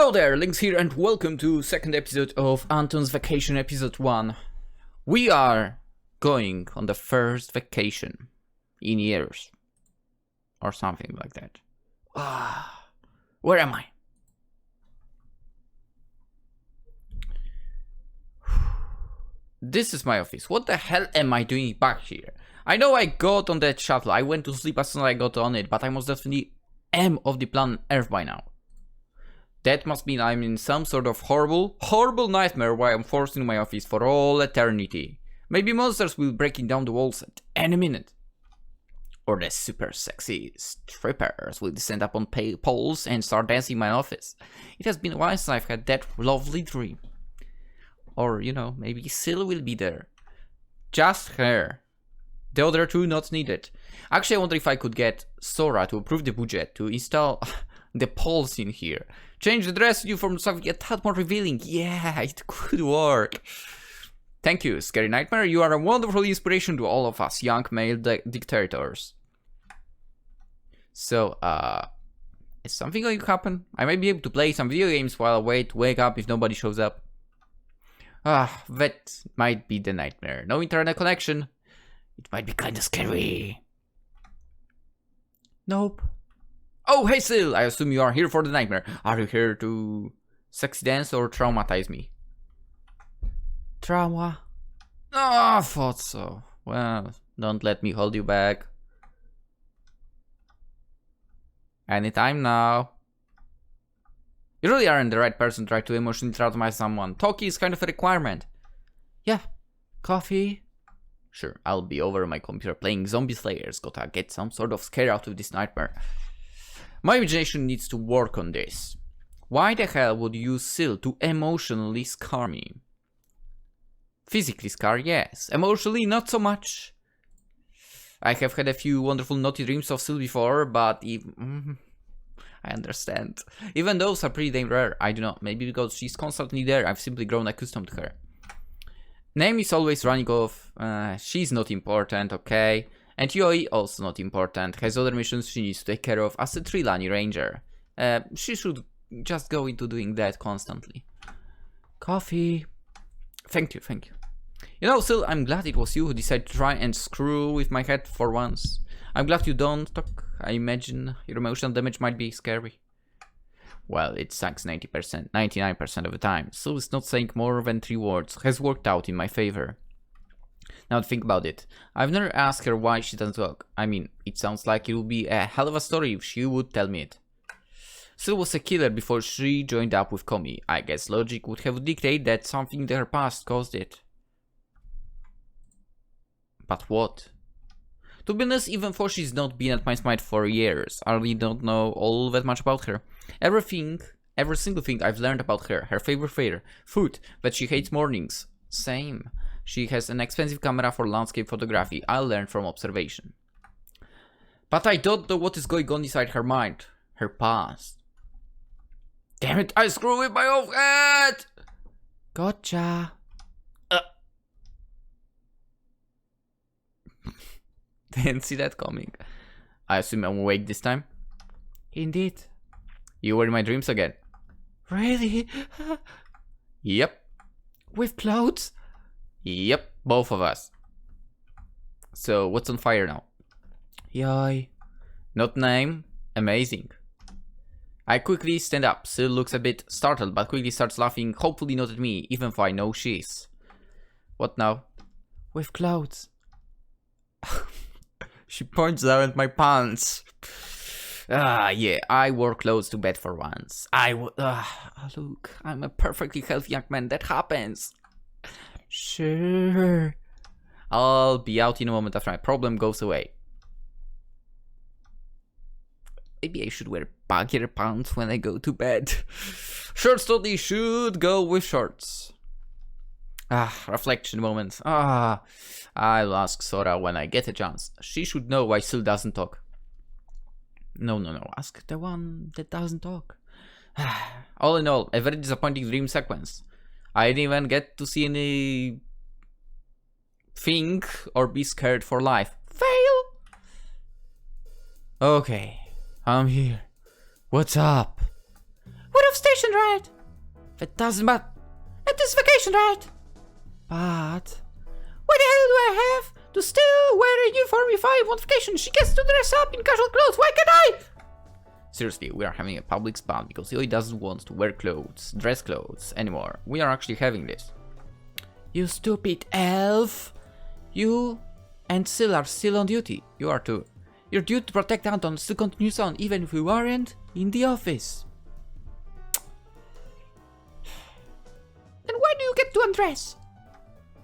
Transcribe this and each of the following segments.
Hello there, Lynx here, and welcome to second episode of Anton's Vacation episode 1. We are going on the first vacation in years. Or something like that. Where am I? This is my office. What the hell am I doing back here? I know I got on that shuttle. I went to sleep as soon as I got on it, but I most definitely am of the planet Earth by now. That must mean I'm in some sort of horrible nightmare where I'm forced into my office for all eternity. Maybe monsters will break down the walls at any minute. Or the super sexy strippers will descend up on poles and start dancing in my office. It has been a while since I've had that lovely dream. Or, you know, maybe Syl will be there. Just her. The other two not needed. Actually, I wonder if I could get Sora to approve the budget to install the poles in here. Change the dress uniform to something a tad more revealing. Yeah, it could work. Thank you, Scary Nightmare. You are a wonderful inspiration to all of us young male dictators. So, is something going to happen? I might be able to play some video games while I wait to wake up if nobody shows up. That might be the nightmare. No internet connection. It might be kinda scary. Nope. Oh, hey Syl! I assume you are here for the nightmare. Are you here to sexy dance or traumatize me? Trauma? I thought so. Well, don't let me hold you back. Anytime now. You really aren't the right person to try to emotionally traumatize someone. Talking is kind of a requirement. Yeah. Coffee? Sure, I'll be over my computer playing Zombie Slayers. Gotta get some sort of scare out of this nightmare. My imagination needs to work on this. Why the hell would you use Syl to emotionally scar me? Physically scar, yes. Emotionally, not so much. I have had a few wonderful naughty dreams of Syl before, but even... I understand. Even those are pretty damn rare. I don't know, maybe because she's constantly there, I've simply grown accustomed to her. Name is always running off. She's not important, okay. And Yoi, also not important, has other missions she needs to take care of as a Trilani Ranger. She should just go into doing that constantly. Coffee. Thank you, thank you. You know, Syl, I'm glad it was you who decided to try and screw with my head for once. I'm glad you don't talk. I imagine your emotional damage might be scary. Well, it sucks 90%, 99% of the time. So it's not saying more than 3 words has worked out in my favor. Now think about it. I've never asked her why she doesn't talk. I mean, it sounds like it would be a hell of a story if she would tell me it. Syl was a killer before she joined up with Komi. I guess logic would have dictated that something in her past caused it. But what? To be honest, even though she's not been at my side for years, I really don't know all that much about her. Every single thing I've learned about her, her favorite food, that she hates mornings. Same. She has an expensive camera for landscape photography. I learned from observation. But I don't know what is going on inside her mind. Her past. Damn it, I screw with my own head! Gotcha. Didn't see that coming. I assume I'm awake this time? Indeed. You were in my dreams again. Really? Yep. With clothes? Yep, both of us. So, what's on fire now? Yoi. Not name. Amazing. I quickly stand up. Syl looks a bit startled, but quickly starts laughing, hopefully not at me, even though I know she is. What now? With clothes. She points down at my pants. Yeah, I wore clothes to bed for once. Look, I'm a perfectly healthy young man. That happens. Sure. I'll be out in a moment after my problem goes away. Maybe I should wear baggier pants when I go to bed. Shorts totally should go with shorts. Reflection moment. I'll ask Sora when I get a chance. She should know why Syl doesn't talk. No. Ask the one that doesn't talk. All in all, a very disappointing dream sequence. I didn't even get to see any think or be scared for life. Fail! Okay, I'm here. What's up? We're off station, right? That doesn't matter. It is vacation, right? But why the hell do I have to still wear a uniform if I want vacation? She gets to dress up in casual clothes. Why can't I? Seriously, we are having a public spat because Yoi doesn't want to wear clothes, dress clothes anymore. We are actually having this. You stupid elf! You and Sil are still on duty. You are too. Your duty to protect Anton still continues on even if we aren't in the office. Then why do you get to undress?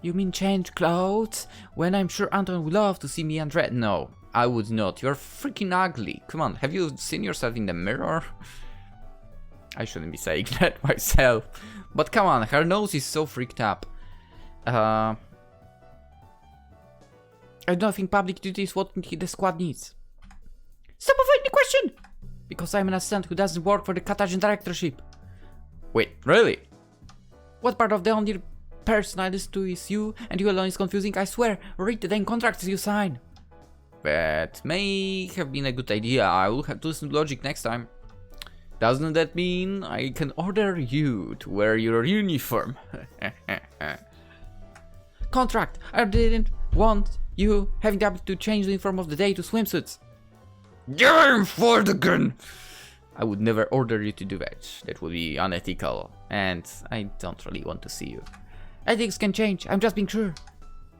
You mean change clothes? When I'm sure Anton would love to see me undress. No, I would not. You're freaking ugly. Come on, have you seen yourself in the mirror? I shouldn't be saying that myself. But come on, her nose is so freaked up. I don't think public duty is what the squad needs. Stop avoiding the question! Because I'm an assistant who doesn't work for the Katajion Directorship. Wait, really? What part of the only person I listen to is you, and you alone is confusing? I swear, read the damn contracts you sign. That may have been a good idea. I will have to listen to logic next time. Doesn't that mean I can order you to wear your uniform? Contract! I didn't want you having the ability to change the uniform of the day to swimsuits. Game for the gun! I would never order you to do that. That would be unethical. And I don't really want to see you. Ethics can change. I'm just being sure.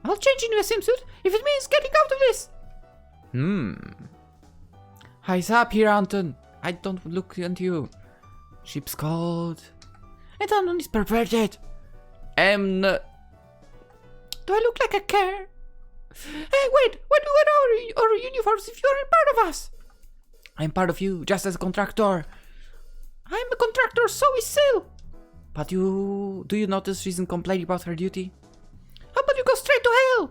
I'll change into a swimsuit if it means getting out of this. Eyes up here, Anton. I don't look at you. Ship's cold. And Anton is perverted. Do I look like I care? Hey, wait! Why do we wear our uniforms if you aren't part of us? I'm part of you, just as a contractor. I'm a contractor, so is Sil. But do you notice she isn't complaining about her duty? How about you go straight to hell?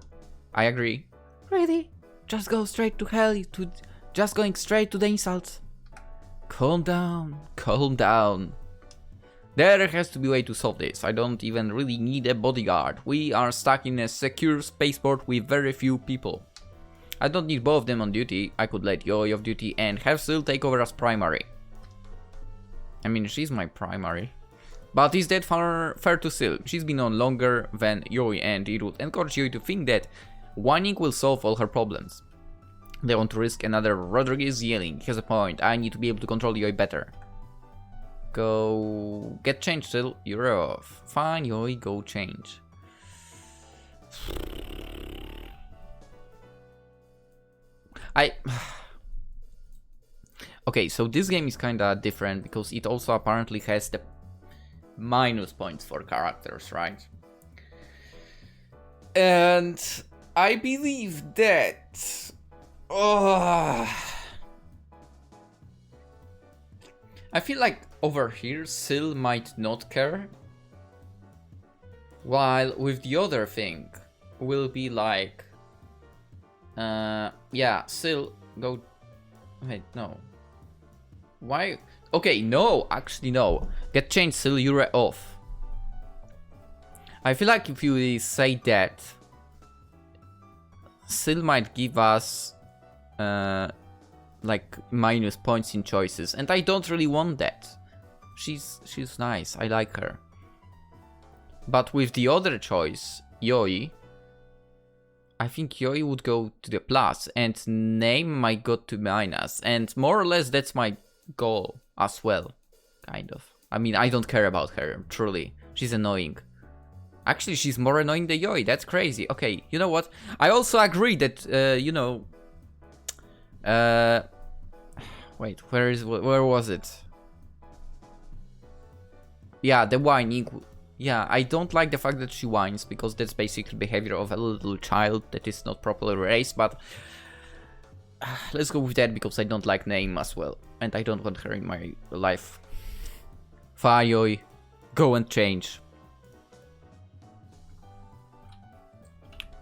I agree. Really? Just go straight to hell, just going straight to the insults. Calm down, calm down. There has to be a way to solve this. I don't even really need a bodyguard. We are stuck in a secure spaceport with very few people. I don't need both of them on duty. I could let Yoi off duty and have Sil take over as primary. I mean, she's my primary. But is that fair to Sil? She's been on longer than Yoi, and it would encourage Yoi to think that whining will solve all her problems. They want to risk another Rodriguez yelling. He has a point. I need to be able to control Yoi better. Go get changed, Sil. You're off. Fine, Yoi, go change. Okay, so this game is kinda different because it also apparently has the minus points for characters, right? And I believe that I feel like over here Sil might not care, while with the other thing will be like yeah, Sil, go. Wait, no. Why? Okay, no, actually no. Get changed, Sil, you're off. I feel like if you say that, Sil might give us like minus points in choices, and I don't really want that. She's nice, I like her. But with the other choice, Yoi, I think Yoi would go to the plus, and name might go to minus, and more or less that's my goal as well, kind of. I mean, I don't care about her, truly. She's annoying. Actually, she's more annoying than Yoi, that's crazy. Okay, you know what? I also agree that, you know... wait, where was it? Yeah, the whining. Yeah, I don't like the fact that she whines, because that's basically behavior of a little child that is not properly raised, but... let's go with that, because I don't like name as well, and I don't want her in my life. Fayoi, go and change.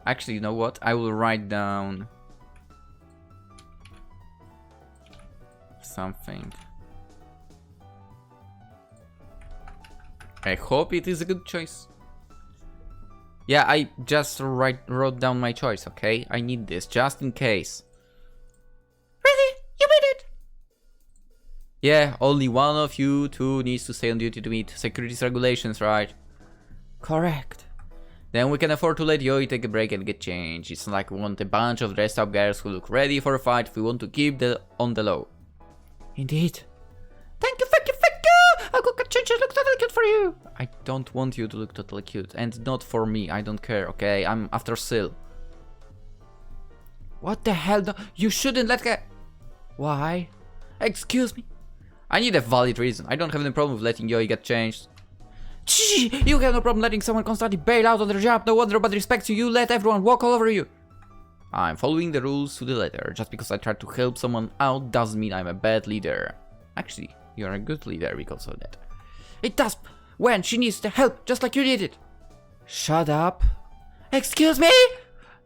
Actually, you know what? I will write down something. I hope it is a good choice. Yeah, I just wrote down my choice, okay? I need this, just in case. Really? You made it? Yeah, only one of you two needs to stay on duty to meet security's regulations, right? Correct. Then we can afford to let Yoi take a break and get changed. It's not like we want a bunch of dressed up girls who look ready for a fight if we want to keep them on the low. Indeed. Thank you, thank you, thank you! I'll go get changed, it looks totally cute for you! I don't want you to look totally cute, and not for me, I don't care, okay? I'm after Sil. What the hell? No, you shouldn't let her... Why? Excuse me? I need a valid reason. I don't have any problem with letting Yoi get changed. You have no problem letting someone constantly bail out on their job. No wonder nobody respects you. You let everyone walk all over you. I'm following the rules to the letter. Just because I try to help someone out doesn't mean I'm a bad leader. Actually, you're a good leader because of that. It does when she needs the help, just like you did it. Shut up. Excuse me?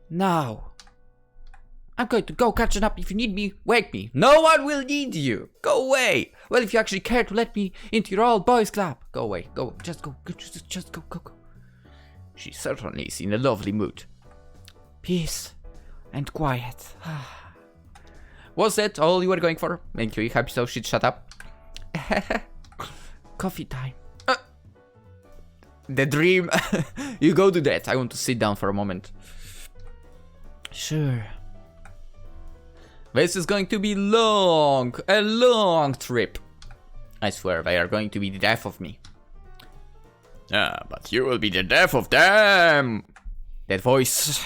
Now. I'm going to go catching up. If you need me, wake me. No one will need you. Go away. Well, if you actually care to let me into your old boys club, go away. Go. Just go. Just go. She certainly is in a lovely mood. Peace and quiet. Was that all you were going for? Thank you. Happy so shit. Shut up. Coffee time. The dream. You go do that. I want to sit down for a moment. Sure. This is going to be a long trip. I swear they are going to be the death of me. But you will be the death of them. That voice.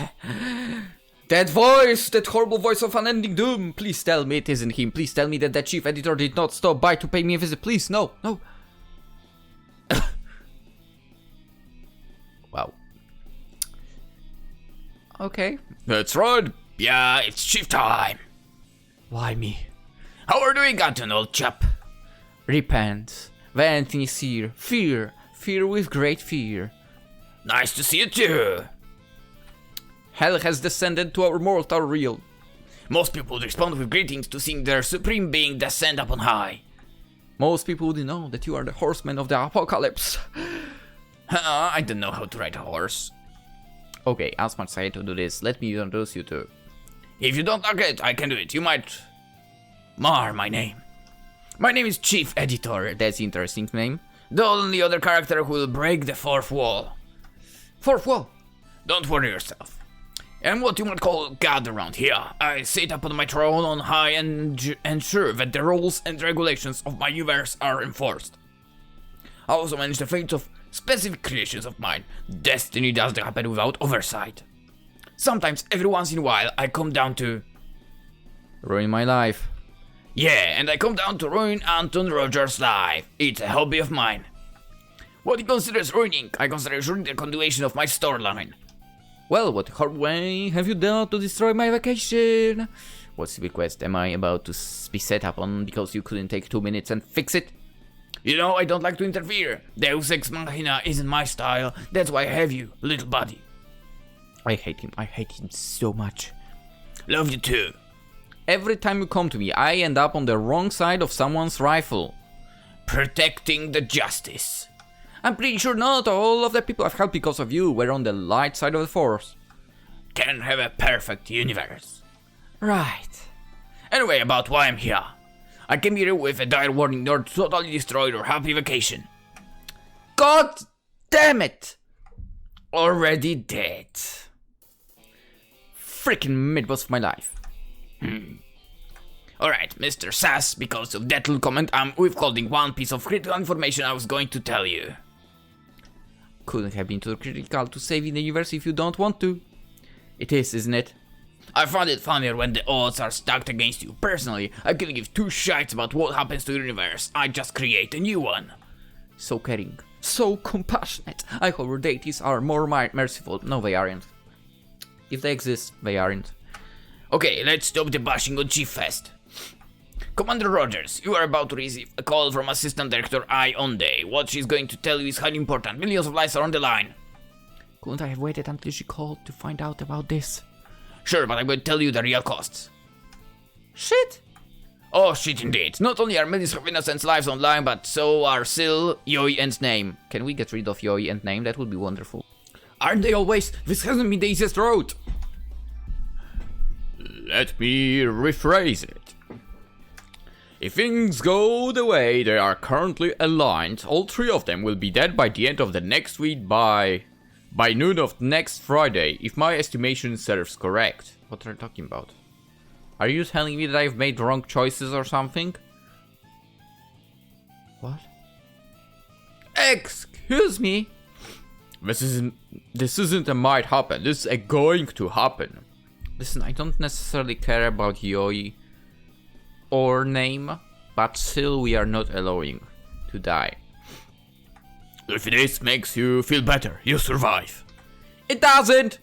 That voice, that horrible voice of unending doom. Please tell me it isn't him. Please tell me that the chief editor did not stop by to pay me a visit. Please, no. Wow. Okay. That's right. Yeah, it's chief time. Why me? How are you doing, Anton, old chap? Repent. The Anthony is here. Fear with great fear. Nice to see you too. Hell has descended to our mortal realm. Most people would respond with greetings to seeing their supreme being descend upon high. Most people would know that you are the horseman of the apocalypse. I don't know how to ride a horse. Okay, as much as I hate to do this, let me introduce you to... If you don't like it, I can do it. You might mar my name. My name is Chief Editor. That's an interesting name. The only other character who will break the fourth wall. Fourth wall? Don't worry yourself. I'm what you might call God around here. I sit upon my throne on high and ensure that the rules and regulations of my universe are enforced. I also manage the fates of specific creations of mine. Destiny doesn't happen without oversight. Sometimes, every once in a while, I come down to... ruin my life. Yeah, and I come down to ruin Anton Rogers' life. It's a hobby of mine. What he considers ruining, I consider ruining the continuation of my storyline. Well, what hard way have you done to destroy my vacation? What's the request am I about to be set up on because you couldn't take 2 minutes and fix it? You know, I don't like to interfere. Deus Ex Machina isn't my style. That's why I have you, little buddy. I hate him so much. Love you too. Every time you come to me, I end up on the wrong side of someone's rifle. Protecting the justice. I'm pretty sure not all of the people I've helped because of you were on the light side of the force. Can't have a perfect universe. Right. Anyway, about why I'm here. I came here with a dire warning in order to totally destroy your happy vacation. God damn it! Already dead. Freaking mid-boss of my life. Alright, Mr. Sass, because of that little comment, I'm withholding one piece of critical information I was going to tell you. Couldn't have been too critical to saving the universe if you don't want to. It is, isn't it? I find it funnier when the odds are stacked against you. Personally, I couldn't give two shites about what happens to the universe. I just create a new one. So caring. So compassionate. I hope our deities are more merciful. No, they aren't. If they exist, they aren't. Okay, let's stop the bashing on Chief Fest. Commander Rogers, you are about to receive a call from Assistant Director Ionde. What she's going to tell you is highly important. Millions of lives are on the line. Couldn't I have waited until she called to find out about this? Sure, but I'm going to tell you the real costs. Shit? Oh, shit indeed. Not only are millions of innocent lives online, but so are Sil, Yoi, and Name. Can we get rid of Yoi and Name? That would be wonderful. Aren't they always? This hasn't been the easiest road. Let me rephrase it. If things go the way they are currently aligned, all 3 of them will be dead by the end of the next week by noon of next Friday, if my estimation serves correct. What are you talking about? Are you telling me that I've made wrong choices or something? What? Excuse me? This isn't a might happen, this is a going to happen. Listen, I don't necessarily care about Yoi or name, but still we are not allowing to die. If this makes you feel better, you survive. It doesn't!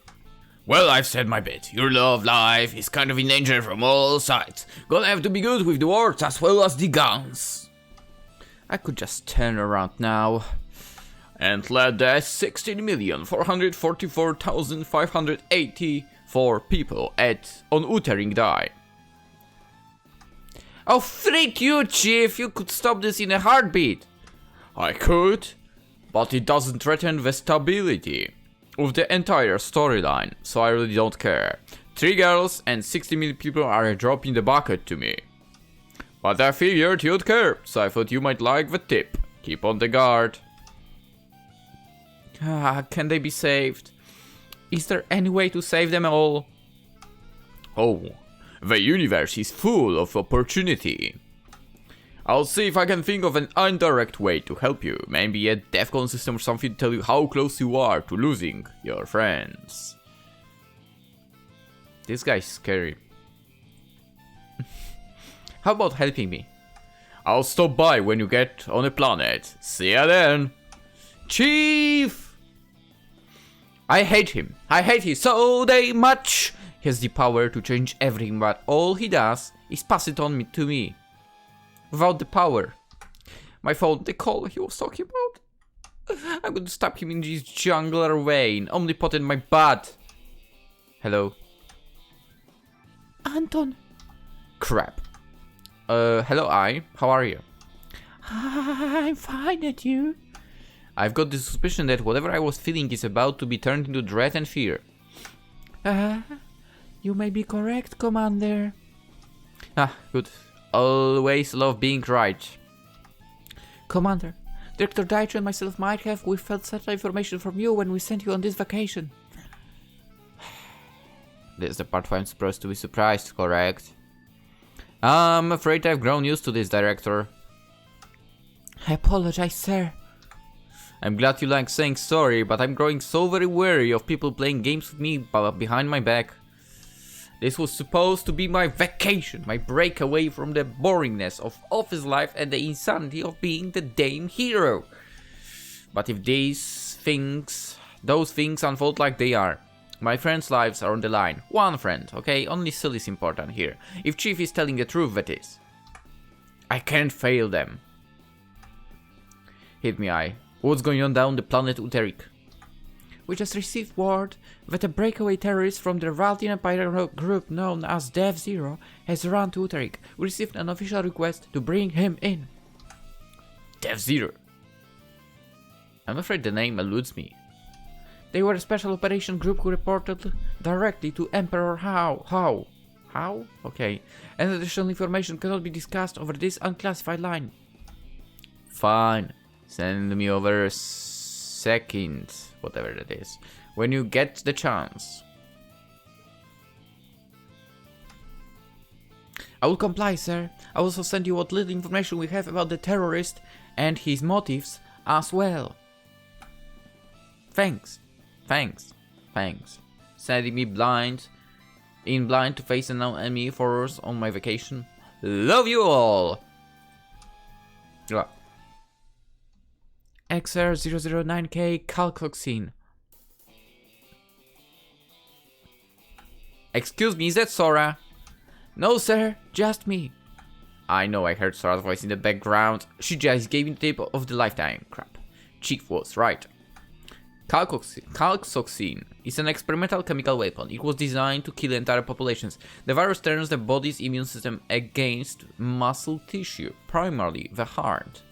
Well, I've said my bit. Your love life is kind of in danger from all sides. Gonna have to be good with the words as well as the guns. I could just turn around now and let the 16,444,584 people on Uterik die. Oh, freak you, Chief! You could stop this in a heartbeat! I could, but it doesn't threaten the stability of the entire storyline, so I really don't care. 3 girls and 60 million people are a drop in the bucket to me. But I figured you'd care, so I thought you might like the tip. Keep on the guard. Can they be saved? Is there any way to save them all? Oh, the universe is full of opportunity. I'll see if I can think of an indirect way to help you. Maybe a DEFCON system or something to tell you how close you are to losing your friends. This guy's scary. How about helping me? I'll stop by when you get on a planet. See ya then. Chief! I hate him. I hate him so damn much. He has the power to change everything, but all he does is pass it on to me. Without the power. My phone, the call he was talking about. I'm gonna stab him in this jungler vein. Omnipotent my butt. Hello. Anton. Crap. Hello, how are you? I'm fine, and you? I've got the suspicion that whatever I was feeling is about to be turned into dread and fear. You may be correct, Commander. Good. Always love being right. Commander, Director Daichi and myself might have withheld certain information from you when we sent you on this vacation. This is the part where I'm supposed to be surprised, correct? I'm afraid I've grown used to this, Director. I apologize, sir. I'm glad you like saying sorry, but I'm growing so very wary of people playing games with me behind my back. This was supposed to be my vacation, my break away from the boringness of office life and the insanity of being the damn hero. But if those things unfold like they are, my friends' lives are on the line. One friend, okay? Only silly is important here. If Chief is telling the truth, that is. I can't fail them. Hit me eye. What's going on down the planet Uterik? We just received word that a breakaway terrorist from the Raltian Empire group known as Dev Zero has run to Uterik. We received an official request to bring him in. Dev Zero? I'm afraid the name eludes me. They were a special operation group who reported directly to Emperor How? Okay. And additional information cannot be discussed over this unclassified line. Fine. Send me over a second, whatever that is, when you get the chance. I will comply, sir. I will also send you what little information we have about the terrorist and his motives as well. Thanks. Sending me blind to face an enemy force on my vacation. Love you all! Yeah. XR009K Calcoxine. Excuse me, is that Sora? No, sir, just me. I know I heard Sora's voice in the background. She just gave me the tip of the lifetime. Crap. Chief was right. Calcoxine is an experimental chemical weapon. It was designed to kill entire populations. The virus turns the body's immune system against muscle tissue, primarily the heart.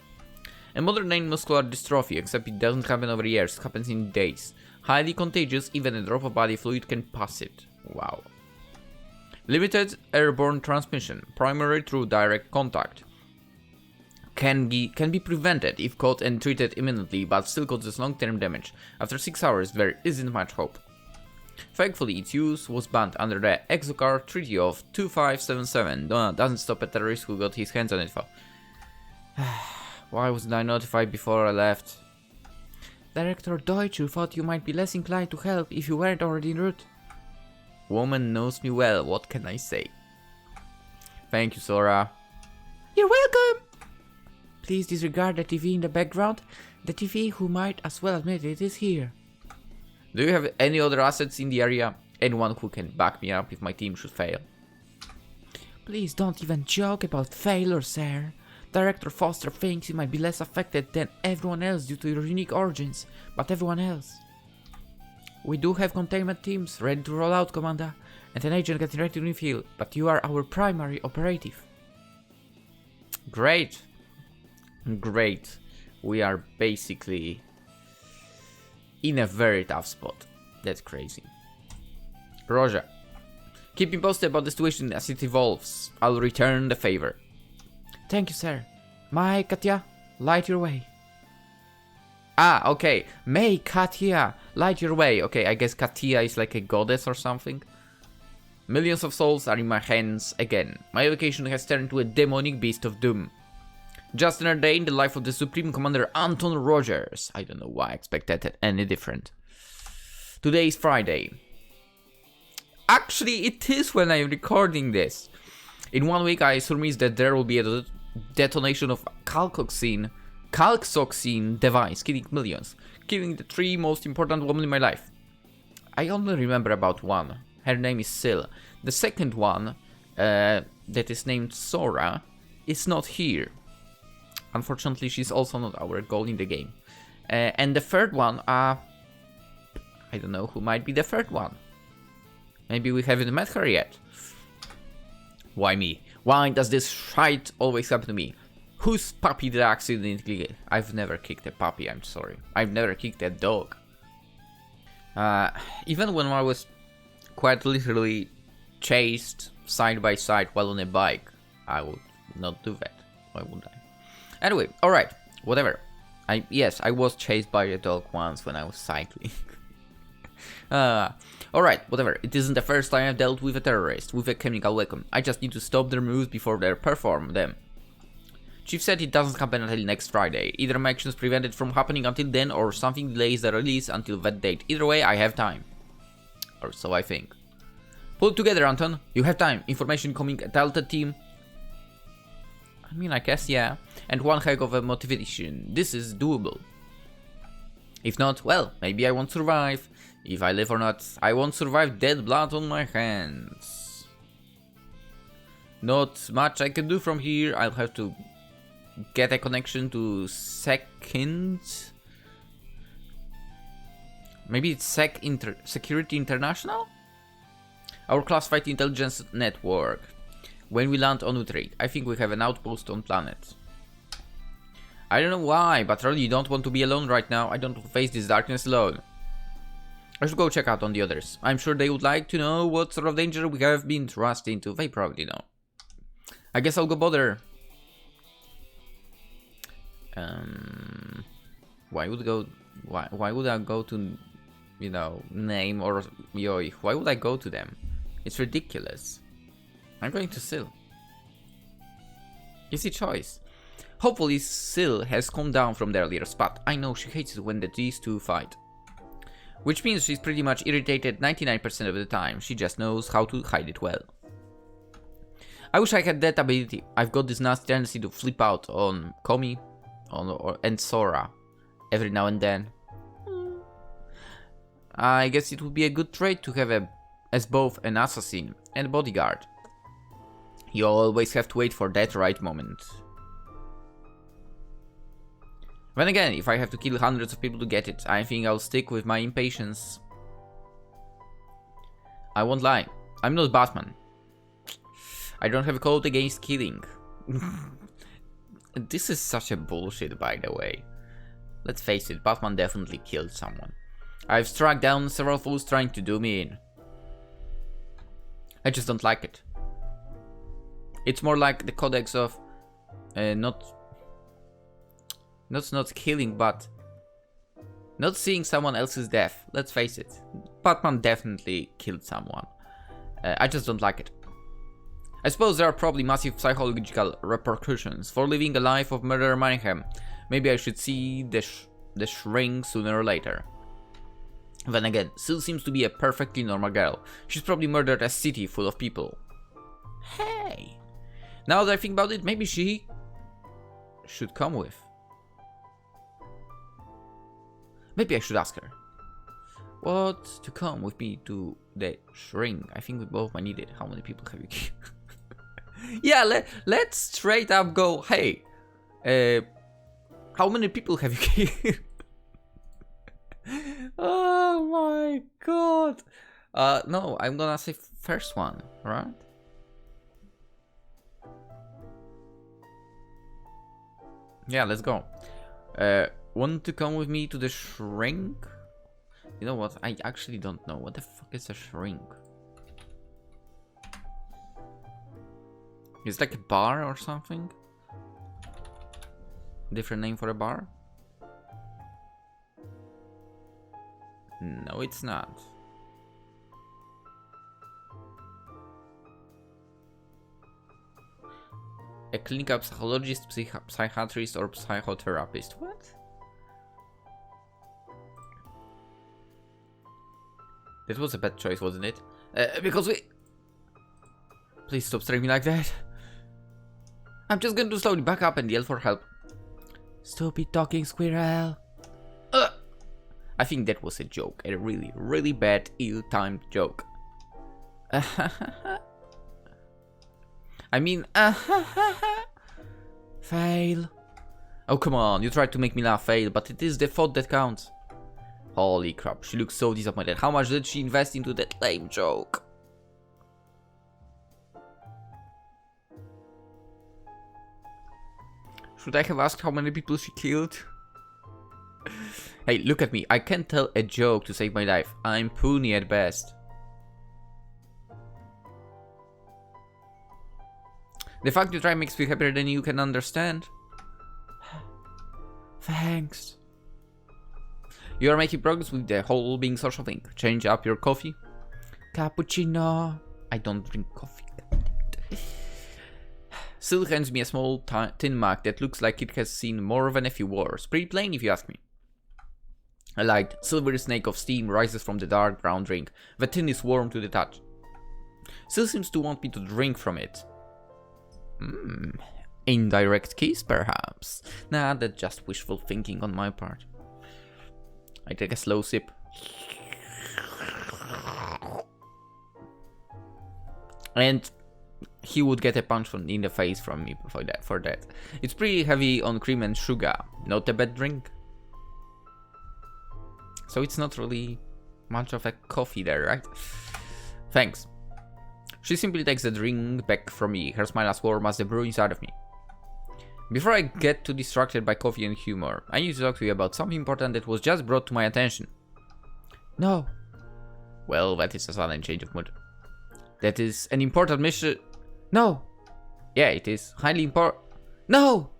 A modern name muscular dystrophy, except it doesn't happen over years, it happens in days. Highly contagious, even a drop of body fluid can pass it. Wow. Limited airborne transmission, primarily through direct contact. can be prevented if caught and treated immediately, but still causes long-term damage. After 6 hours, there isn't much hope. Thankfully, its use was banned under the Exocar Treaty of 2577. Doesn't stop a terrorist who got his hands on it. Why wasn't I notified before I left? Director Deutscher thought you might be less inclined to help if you weren't already en route. Woman knows me well, what can I say? Thank you, Sora. You're welcome! Please disregard the TV in the background. The TV, who might as well admit it, is here. Do you have any other assets in the area? Anyone who can back me up if my team should fail? Please don't even joke about failure, sir. Director Foster thinks you might be less affected than everyone else due to your unique origins, but everyone else. We do have containment teams ready to roll out, Commander, and an agent getting ready to refill, but you are our primary operative. Great. Great. We are basically in a very tough spot. That's crazy. Roger. Keep me posted about the situation as it evolves. I'll return the favor. Thank you, sir. May Katya light your way. Ah, okay. May Katya light your way. Okay, I guess Katya is like a goddess or something. Millions of souls are in my hands again. My evocation has turned into a demonic beast of doom. Just another day in the life of the Supreme Commander Anton Rogers. I don't know why I expected any different. Today is Friday. Actually, it is when I'm recording this. In 1 week, I surmise that there will be a detonation of calcoxene device, killing millions, killing the 3 most important women in my life. I only remember about one. Her name is Sil. The second one, that is named Sora, is not here. Unfortunately, she's also not our goal in the game. And the third one, I don't know who might be the third one. Maybe we haven't met her yet. Why me? Why does this shite always happen to me? Whose puppy did I accidentally get? I've never kicked a puppy, I'm sorry. I've never kicked a dog. Even when I was quite literally chased side by side while on a bike, I would not do that. Why would I? Anyway, alright, whatever. Yes, I was chased by a dog once when I was cycling. Alright, whatever. It isn't the first time I've dealt with a terrorist, with a chemical weapon. I just need to stop their moves before they perform them. Chief said it doesn't happen until next Friday. Either my actions prevent it from happening until then, or something delays the release until that date. Either way, I have time. Or so I think. Pull it together, Anton. You have time. Information coming at Delta team. I mean, I guess, yeah. And one heck of a motivation. This is doable. If not, well, maybe I won't survive. If I live or not, I won't survive dead blood on my hands. Not much I can do from here. I'll have to get a connection to second. Maybe it's Security International? Our classified intelligence network. When we land on Uterik, I think we have an outpost on planet. I don't know why, but I really don't want to be alone right now. I don't want to face this darkness alone. I should go check out on the others. I'm sure they would like to know what sort of danger we have been thrust into. They probably know. I guess I'll go bother. Why would I go to, you know, name or Yoi? Why would I go to them? It's ridiculous. I'm going to Sil. Easy choice. Hopefully Sil has calmed down from the earlier spot. I know she hates it when these two fight. Which means she's pretty much irritated 99% of the time. She just knows how to hide it well. I wish I had that ability. I've got this nasty tendency to flip out on Komi and Sora every now and then. I guess it would be a good trait to have as both an assassin and bodyguard. You always have to wait for that right moment. Then again, if I have to kill hundreds of people to get it, I think I'll stick with my impatience. I won't lie, I'm not Batman. I don't have a code against killing. This is such a bullshit, by the way. Let's face it, Batman definitely killed someone. I've struck down several fools trying to do me in. I just don't like it. It's more like the codex of not Not killing, but not seeing someone else's death. Let's face it. Batman definitely killed someone. I just don't like it. I suppose there are probably massive psychological repercussions for living a life of murder and mayhem. Maybe I should see the shrink sooner or later. Then again, Sil seems to be a perfectly normal girl. She's probably murdered a city full of people. Hey! Now that I think about it, maybe she should come with. Maybe I should ask her. What to come with me to the shrink? I think we both might need it. How many people have you killed? Yeah, let's straight up go, hey, how many people have you killed? Oh my god. No, I'm gonna say first one, right? Yeah, let's go. Want to come with me to the shrink? You know what? I actually don't know. What the fuck is a shrink? It's like a bar or something? Different name for a bar? No, it's not. A clinical psychologist, psychiatrist, or psychotherapist. What? That was a bad choice, wasn't it? Because we... Please stop staring me like that. I'm just going to slowly back up and yell for help. Stupid talking squirrel. I think that was a joke. A really, really bad, ill-timed joke. I mean, fail. Oh, come on. You tried to make me laugh, fail, but it is the thought that counts. Holy crap, she looks so disappointed. How much did she invest into that lame joke? Should I have asked how many people she killed? Hey, look at me. I can't tell a joke to save my life. I'm puny at best. The fact you try makes me happier than you can understand. Thanks. You are making progress with the whole being social thing. Change up your coffee. Cappuccino. I don't drink coffee. Sil hands me a small tin mug that looks like it has seen more than a few wars. Pretty plain if you ask me. A light, silvery snake of steam rises from the dark brown drink. The tin is warm to the touch. Sil seems to want me to drink from it. Indirect kiss, perhaps. Nah, that's just wishful thinking on my part. I take a slow sip. And he would get a punch in the face from me for that. It's pretty heavy on cream and sugar. Not a bad drink. So it's not really much of a coffee there, right? Thanks. She simply takes the drink back from me, her smile as warm as the brew inside of me. Before I get too distracted by coffee and humor, I need to talk to you about something important that was just brought to my attention. No. Well, that is a sudden change of mood. That is an important mission. No. Yeah, it is. Highly important. No!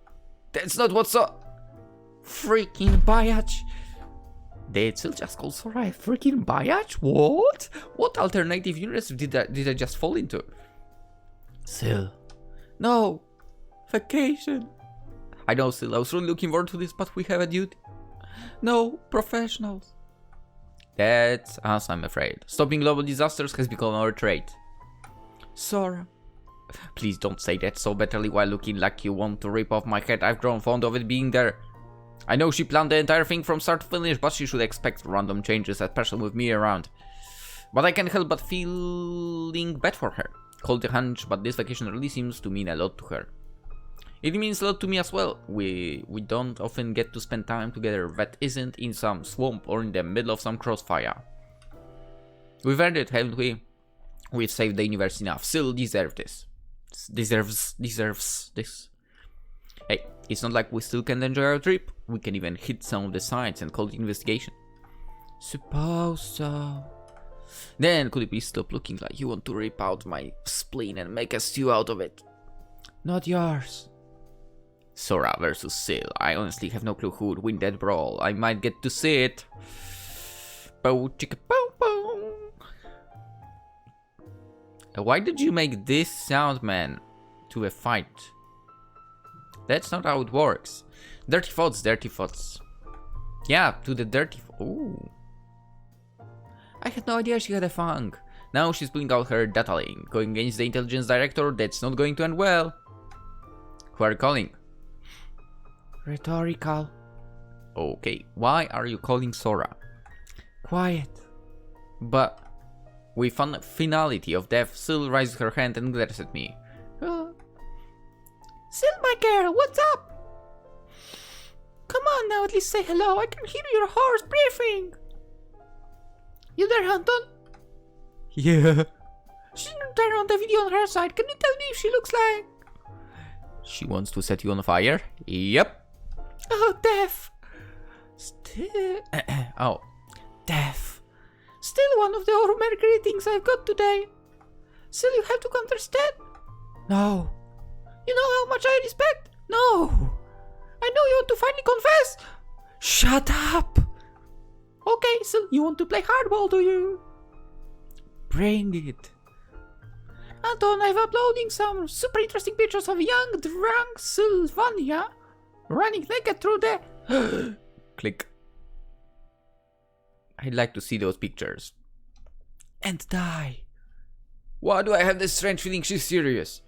That's not what's so... Freaking biatch. Did Sil just call for a freaking biatch? What? What alternative universe did I just fall into? Sil. No. Vacation. I know, Sil. I was really looking forward to this, but we have a duty. No, professionals. That's us, I'm afraid. Stopping global disasters has become our trait. Sora. Please don't say that so bitterly while looking like you want to rip off my head. I've grown fond of it being there. I know she planned the entire thing from start to finish, but she should expect random changes, especially with me around. But I can't help but feeling bad for her. Cold the hunch, but this vacation really seems to mean a lot to her. It means a lot to me as well. We don't often get to spend time together that isn't in some swamp or in the middle of some crossfire. We've earned it, haven't we? We've saved the universe enough. Sil deserves this. Deserves this. Hey, it's not like we still can't enjoy our trip. We can even hit some of the sites and call it investigation. Suppose so. Then could you please stop looking like you want to rip out my spleen and make a stew out of it? Not yours. Sora versus Sil. I honestly have no clue who would win that brawl. I might get to see it. Bow chicka bow bow. Why did you make this sound, man? To a fight. That's not how it works. Dirty thoughts, dirty thoughts. Yeah, to the dirty. Ooh. I had no idea she had a fang. Now she's pulling out her data link. Going against the intelligence director, that's not going to end well. Who are you calling? Rhetorical. Okay, why are you calling Sora? Quiet. But with finality of death, Sil raises her hand and glares at me. Sil, my girl, what's up? Come on now, at least say hello. I can hear your horse breathing. You there, Anton? Yeah. She didn't turn on the video on her side. Can you tell me if she looks like... She wants to set you on fire? Yep. Oh, death. Still... oh, death. Still one of the Homer greetings I've got today. Still, you have to understand. No. You know how much I respect? No. I know you want to finally confess. Shut up. Okay, so you want to play hardball, do you? Bring it. Anton, I'm uploading some super interesting pictures of young, drunk Sylvania running naked through the... Click. I'd like to see those pictures. And die. Why do I have this strange feeling she's serious?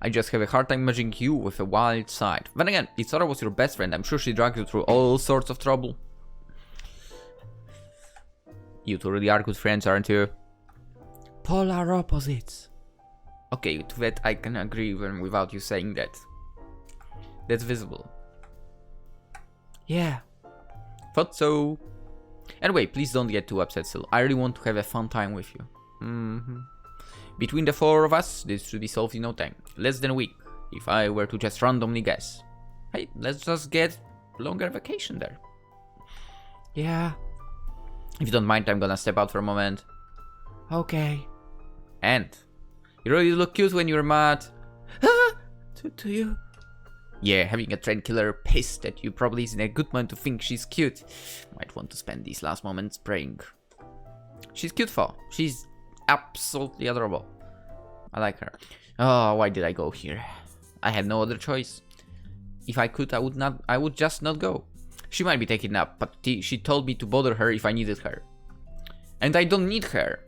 I just have a hard time imagining you with a wild side. Then again, if Sora was your best friend, I'm sure she dragged you through all sorts of trouble. You two really are good friends, aren't you? Polar opposites. Okay, to that I can agree even without you saying that. That's visible. Yeah. Thought so. Anyway, please don't get too upset, Sil. I really want to have a fun time with you. Between the four of us, this should be solved in no time. Less than a week, if I were to just randomly guess. Hey, let's just get longer vacation there. Yeah. If you don't mind, I'm gonna step out for a moment. Okay. And you really look cute when you're mad. To you? Yeah, having a train killer pissed at you probably isn't a good moment to think she's cute. Might want to spend these last moments praying. She's cute for. She's absolutely adorable. I like her. Oh, why did I go here? I had no other choice. If I could, I would just not go. She might be taken up, but she told me to bother her if I needed her. And I don't need her.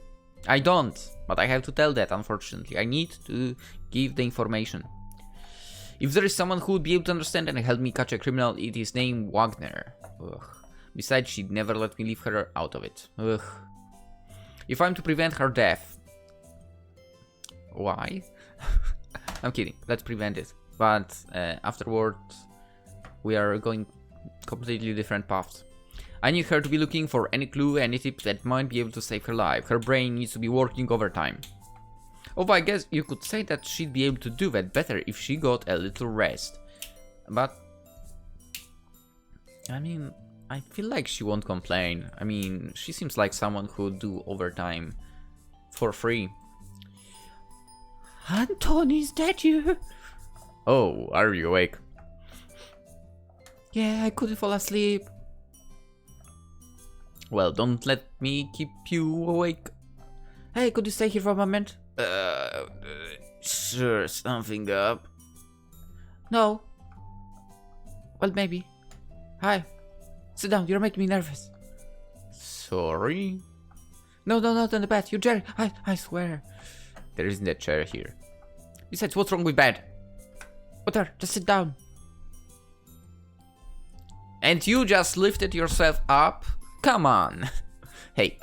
I don't, but I have to tell that, unfortunately. I need to give the information. If there is someone who would be able to understand and help me catch a criminal, it is named Wagner. Ugh. Besides, she'd never let me leave her out of it. Ugh. If I'm to prevent her death... Why? I'm kidding, let's prevent it. But afterwards, we are going completely different paths. I need her to be looking for any clue, any tip that might be able to save her life. Her brain needs to be working overtime. Although I guess you could say that she'd be able to do that better if she got a little rest. But... I mean, I feel like she won't complain. I mean, she seems like someone who would do overtime for free. Anton, is that you? Oh, are you awake? Yeah, I couldn't fall asleep. Well, don't let me keep you awake. Hey, could you stay here for a moment? Sure, something up. No. Well, maybe. Hi. Sit down, you're making me nervous. Sorry? No, not on the bed. You Jerry. I swear. There isn't a chair here. Besides, what's wrong with bed? Whatever, just sit down. And you just lifted yourself up? Come on. Hey,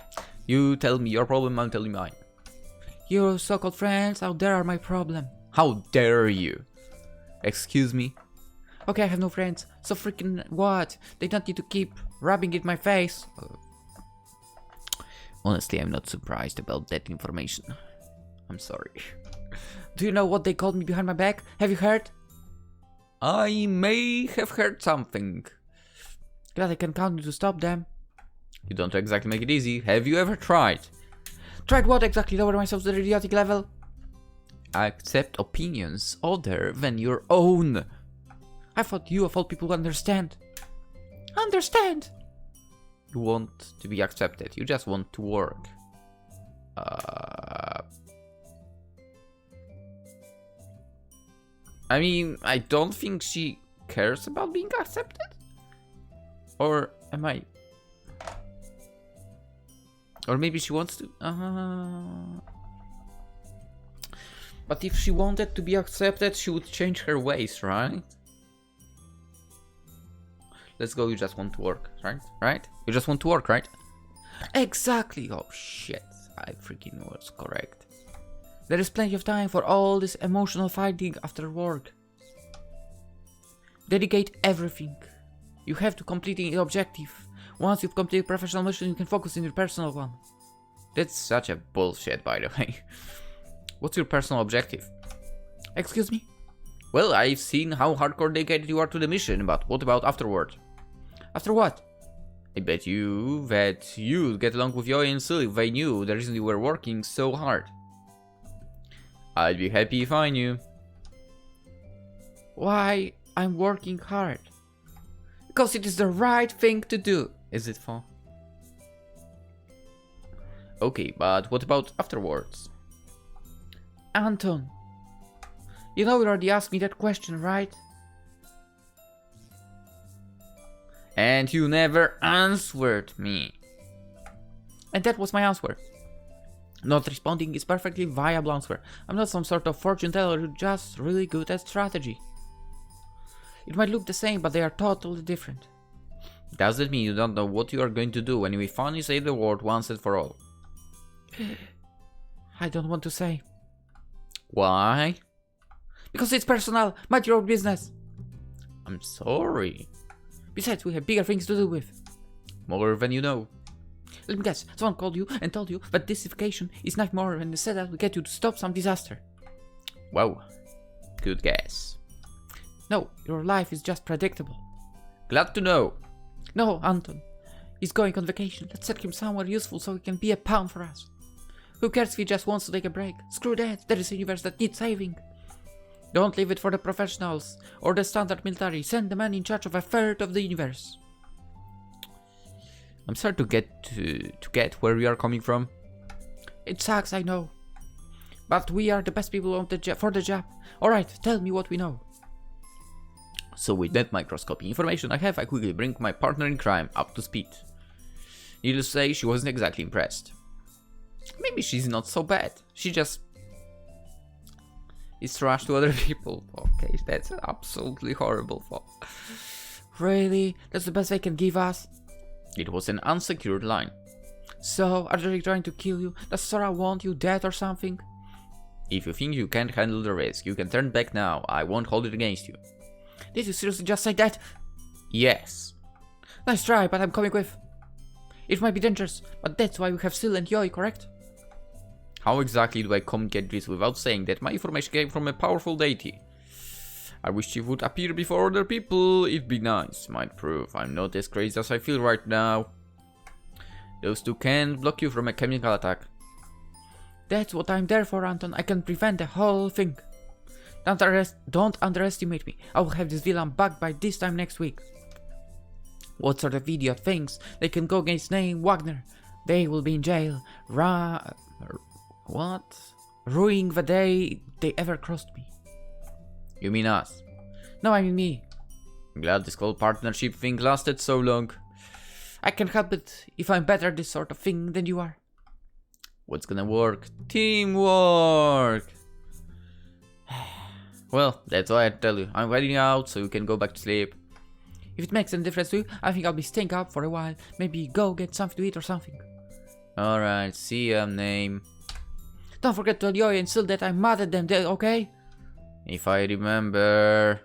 you tell me your problem, I'll tell you mine. Your so-called friends out there are my problem. How dare you? Excuse me? Okay, I have no friends. So freaking what? They don't need to keep rubbing it in my face. Honestly, I'm not surprised about that information. I'm sorry. Do you know what they called me behind my back? Have you heard? I may have heard something. Glad I can count on you to stop them. You don't exactly make it easy. Have you ever tried? Tried what exactly? Lower myself to the idiotic level? Accept opinions other than your own. I thought you of all people would understand. Understand? You want to be accepted. You just want to work. I mean, I don't think she cares about being accepted. Or am I? Or maybe she wants to. But if she wanted to be accepted, she would change her ways, right? Let's go, you just want to work, right? Right? You just want to work, right? Exactly! Oh shit, I freaking was correct. There is plenty of time for all this emotional fighting after work. Dedicate everything. You have to complete the objective. Once you've completed professional mission, you can focus on your personal one. That's such a bullshit, by the way. What's your personal objective? Excuse me? Well, I've seen how hardcore dedicated you are to the mission, but what about afterward? After what? I bet you that you'd get along with Yoi and Sil if they knew the reason you were working so hard. I'd be happy if I knew. Why I'm working hard? Because it is the right thing to do. Is it fun? Okay, but what about afterwards? Anton, you know you already asked me that question, right? And you never answered me. And that was my answer. Not responding is perfectly viable answer. I'm not some sort of fortune teller who's just really good at strategy. It might look the same, but they are totally different. Does that mean you don't know what you are going to do when we finally say the word once and for all? I don't want to say. Why? Because it's personal, mind your own business. I'm sorry. Besides, we have bigger things to do with. More than you know. Let me guess, someone called you and told you that this vacation is not more than a setup to get you to stop some disaster. Wow, good guess. No, your life is just predictable. Glad to know. No, Anton. He's going on vacation. Let's send him somewhere useful so he can be a pawn for us. Who cares if he just wants to take a break? Screw that, there is a universe that needs saving. Don't leave it for the professionals or the standard military. Send the man in charge of a third of the universe. I'm starting to get where we are coming from. It sucks, I know. But we are the best people on for the job. Alright, tell me what we know. So with that microscopic information I have, I quickly bring my partner in crime up to speed. Needless to say, she wasn't exactly impressed. Maybe she's not so bad. She just is trash to other people. Okay, that's an absolutely horrible thought. Really? That's the best they can give us? It was an unsecured line. So, are they trying to kill you? Does Sora want you dead or something? If you think you can't handle the risk, you can turn back now. I won't hold it against you. Did you seriously just say that? Yes. Nice try, but I'm coming with. It might be dangerous, but that's why we have Sil and Yoi, correct? How exactly do I communicate this without saying that my information came from a powerful deity? I wish she would appear before other people. It'd be nice. Might prove I'm not as crazy as I feel right now. Those two can't block you from a chemical attack. That's what I'm there for, Anton. I can prevent the whole thing. Don't underestimate me. I will have this villain back by this time next week. What sort of idiot thinks they can go against name Wagner? They will be in jail. What? Ruining the day they ever crossed me. You mean us? No, I mean me. I'm glad this whole partnership thing lasted so long. I can't help it if I'm better at this sort of thing than you are. What's gonna work? Teamwork! Well, that's all I had to tell you. I'm heading out so you can go back to sleep. If it makes any difference to you, I think I'll be staying up for a while. Maybe go get something to eat or something. Alright, see ya, name. Don't forget to tell Yoi and Sil that I'm mad at them, okay? If I remember...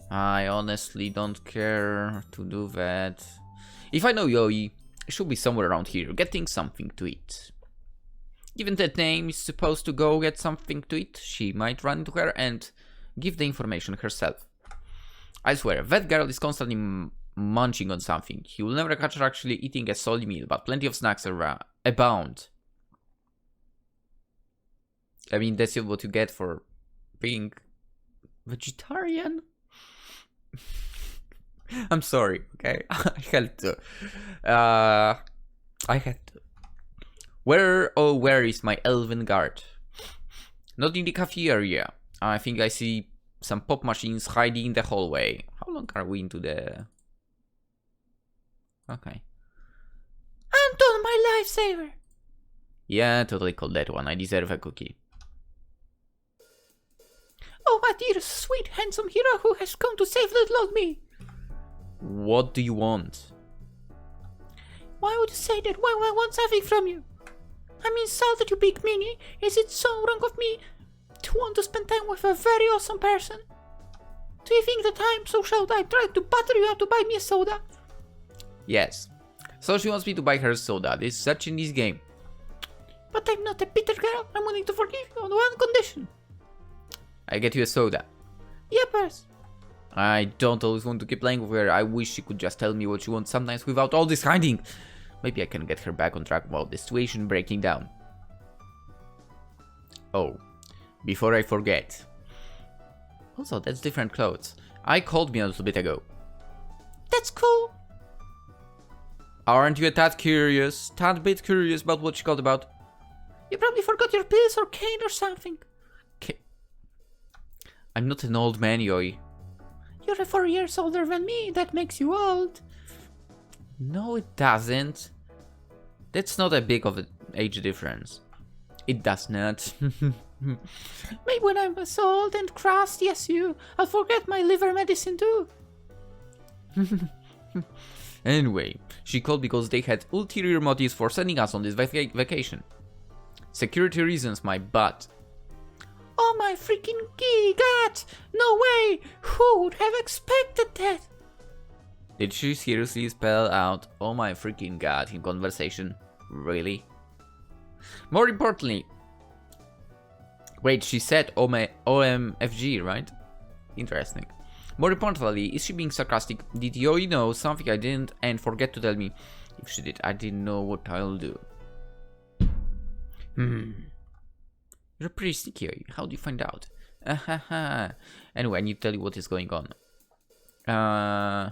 I honestly don't care to do that. If I know Yoi, it should be somewhere around here, getting something to eat. Given that name is supposed to go get something to eat, she might run into her and give the information herself. I swear, that girl is constantly munching on something. He will never catch her actually eating a solid meal, but plenty of snacks abound. I mean, that's what you get for being vegetarian. I'm sorry, okay? I had to. I had to. Where, oh, where is my elven guard? Not in the cafe area. I think I see some pop machines hiding in the hallway. How long are we into the... Okay. Anton, my lifesaver! Yeah, totally call that one. I deserve a cookie. Oh, my dear, sweet, handsome hero who has come to save little old me. What do you want? Why would you say that? Why I want something from you? I'm insulted, you big meanie. Is it so wrong of me to want to spend time with a very awesome person? Do you think that I'm so short I tried to butter you up to buy me a soda? Yes. So she wants me to buy her soda. There's such in this game. But I'm not a bitter girl. I'm willing to forgive you on one condition. I get you a soda. Yepers. I don't always want to keep playing with her. I wish she could just tell me what she wants sometimes without all this hiding. Maybe I can get her back on track without the situation breaking down. Oh, before I forget. Also, that's different clothes. I called me a little bit ago. That's cool. Aren't you a tad bit curious about what she called about? You probably forgot your pills or cane or something. I'm not an old man, Yoi. You're 4 years older than me, that makes you old. No, it doesn't. That's not a big of an age difference. It does not. Maybe when I'm so old and crusty as you, I'll forget my liver medicine too. Anyway, she called because they had ulterior motives for sending us on this vacation. Security reasons, my butt. Oh my freaking god! No way! Who would have expected that? Did she seriously spell out "oh my freaking god" in conversation? Really? More importantly... Wait, she said OMFG, right? Interesting. More importantly, is she being sarcastic? Did Yoi know something I didn't and forget to tell me? If she did, I didn't know what I'll do. You're pretty sneaky, Yoi. How do you find out? Anyway, I need to tell you what is going on. I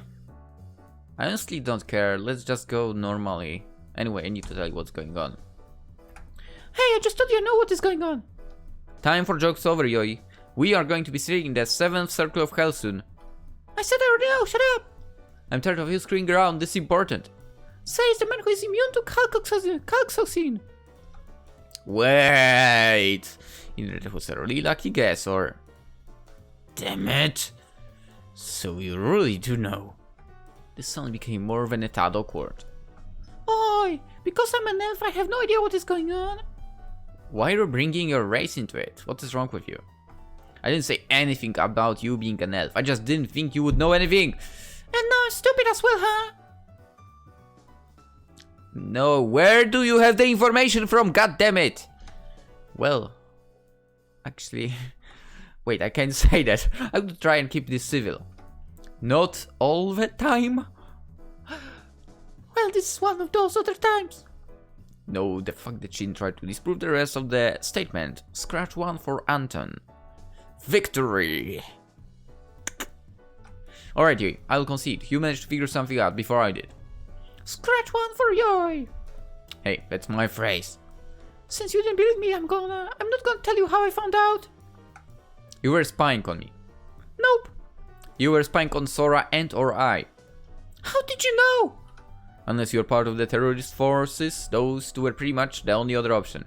honestly don't care. Let's just go normally. Anyway, I need to tell you what's going on. Hey, I just told you I know what is going on. Time for jokes over, Yoi. We are going to be sitting in the 7th circle of hell soon. I said I already know, shut up! I'm tired of you screwing around, this is important. Says the man who is immune to calcoxin. Wait! Either that was a really lucky guess or... Damn it! So you really do know. This suddenly became more than a tad awkward. Oi! Because I'm an elf, I have no idea what is going on. Why are you bringing your race into it? What is wrong with you? I didn't say anything about you being an elf. I just didn't think you would know anything. And now I'm stupid as well, huh? No, where do you have the information from? God damn it! Well, actually, wait, I can't say that. I would try and keep this civil. Not all the time. Well, this is one of those other times. No, the fact that she tried to disprove the rest of the statement. Scratch one for Anton. Victory! Alright, Yui, I'll concede. You managed to figure something out before I did. Scratch one for Yoi. Hey, that's my phrase. Since you didn't believe me, I'm not gonna tell you how I found out. You were spying on me. Nope. You were spying on Sora and or I. How did you know? Unless you're part of the terrorist forces, those two were pretty much the only other option.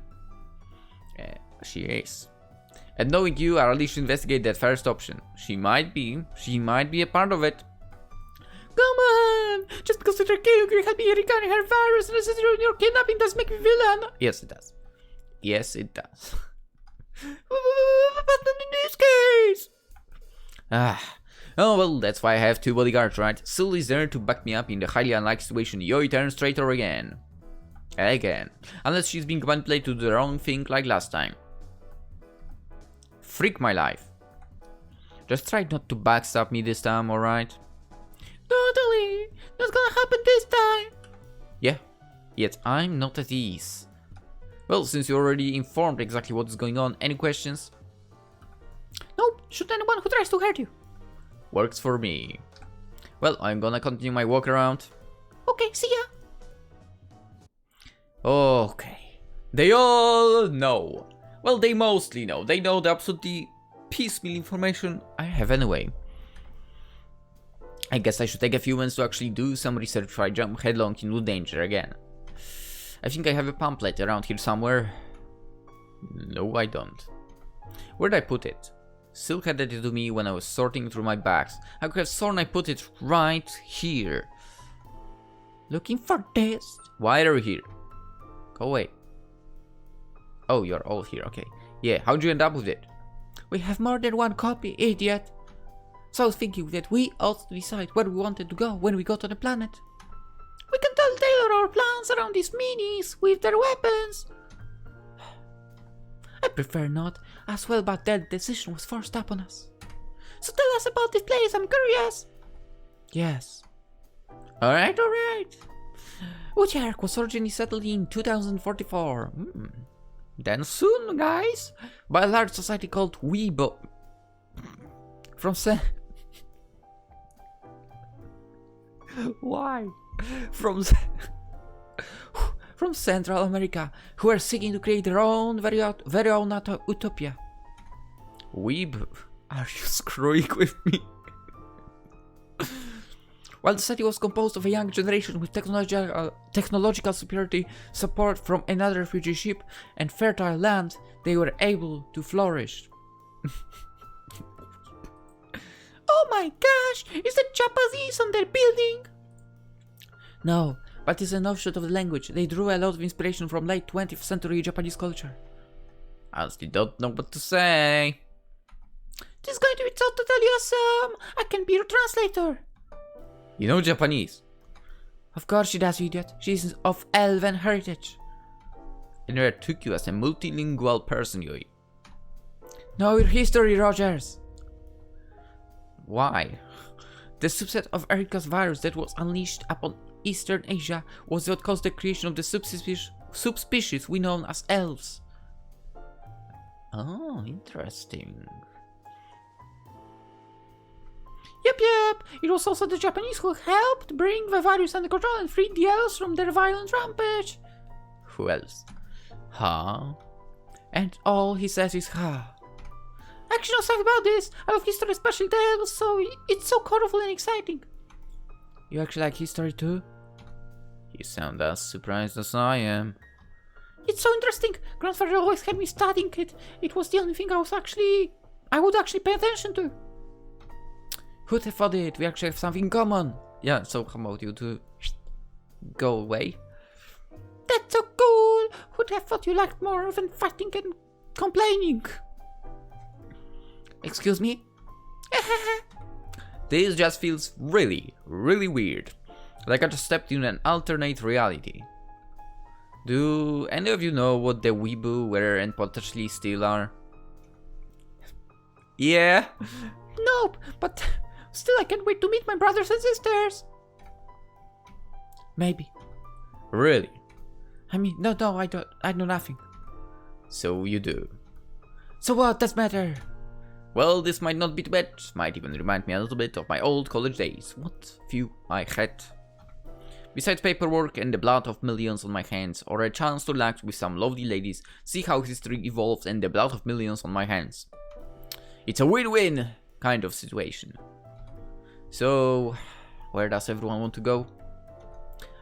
She is. And knowing you, I'll at least investigate that first option. She might be a part of it. Come on! Just because you're killing you help me regarding her virus and your kidnapping does make me villain. Yes, it does. Yes, it does. But in this case... Oh well, that's why I have 2 bodyguards, right? Sul is there to back me up in the highly unlikely situation Yoi turns traitor again. Unless she's being manipulated to do the wrong thing like last time. Freak my life. Just try not to backstab me this time, alright? Totally! That's gonna happen this time! Yeah, yet I'm not at ease. Well, since you're already informed exactly what is going on, any questions? Nope, shoot anyone who tries to hurt you. Works for me. Well, I'm gonna continue my walk around. Okay, see ya. Okay. They all know. Well, they mostly know. They know the absolutely piecemeal information I have anyway. I guess I should take a few minutes to actually do some research before I jump headlong into danger again. I think I have a pamphlet around here somewhere. No, I don't. Where'd I put it? Silk handed it to me when I was sorting through my bags. I could have sworn I put it right here. Looking for this? Why are you here? Go away. Oh, you're all here, okay. Yeah, how'd you end up with it? We have more than one copy, idiot. So I was thinking that we ought to decide where we wanted to go when we got on the planet. We can tailor our plans around these minis with their weapons. I prefer not, as well, but that decision was forced upon us. So tell us about this place, I'm curious. Yes. Alright. Uterik was originally settled in 2044. Then soon, guys, by a large society called Weibo. Why? From Central America, who are seeking to create their own very own utopia. Weeb, are you screwing with me? While the city was composed of a young generation with technological superiority, support from another refugee ship, and fertile land, they were able to flourish. Oh my gosh! Is that Japanese on their building? No, but it's an offshoot of the language. They drew a lot of inspiration from late 20th century Japanese culture. I honestly don't know what to say. This is going to be totally awesome! I can be your translator! You know Japanese? Of course she does, idiot. She's of elven heritage. And I took you as a multilingual person, Yui. Know your history, Rogers. Why? The subset of Erika's virus that was unleashed upon Eastern Asia was what caused the creation of the subspecies we know as elves. Oh, interesting. Yep. It was also the Japanese who helped bring the virus under control and freed the elves from their violent rampage. Who else? Huh? And all he says is ha. Actually, know something about this. I love history, especially the elves, so it's so colorful and exciting. You actually like history too? You sound as surprised as I am. It's so interesting. Grandfather always had me studying it. It was the only thing I would actually pay attention to. Who'd have thought it? We actually have something in common. Yeah, so how about you to go away? That's so cool. Who'd have thought you liked more than fighting and complaining? Excuse me? This just feels really, really weird. Like I just stepped in an alternate reality. Do any of you know what the Weebu were and potentially still are? Yeah? Nope, but still I can't wait to meet my brothers and sisters. Maybe. Really? I mean, no, I know nothing. So you do. So what does matter? Well, this might not be too bad, might even remind me a little bit of my old college days. What few I had. Besides paperwork and the blood of millions on my hands, or a chance to relax with some lovely ladies, see how history evolves and the blood of millions on my hands. It's a win-win kind of situation. So, where does everyone want to go?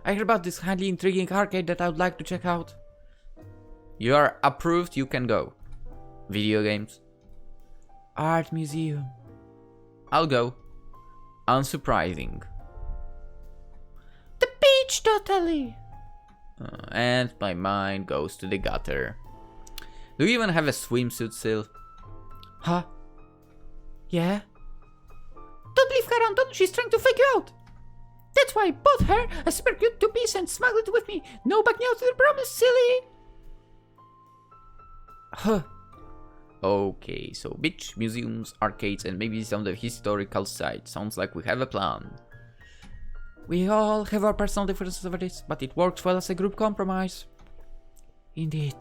I heard about this highly intriguing arcade that I would like to check out. You are approved, you can go. Video games? Art museum. I'll go. Unsurprising. The beach, totally. And my mind goes to the gutter. Do you even have a swimsuit still? Huh? Yeah? Don't leave her, Anton. She's trying to fake you out. That's why I bought her a super cute two-piece and smuggled it with me. No backing out to the promise, silly. Huh. Okay, so beach, museums, arcades, and maybe some of the historical sites. Sounds like we have a plan. We all have our personal differences over this, but it works well as a group compromise. Indeed.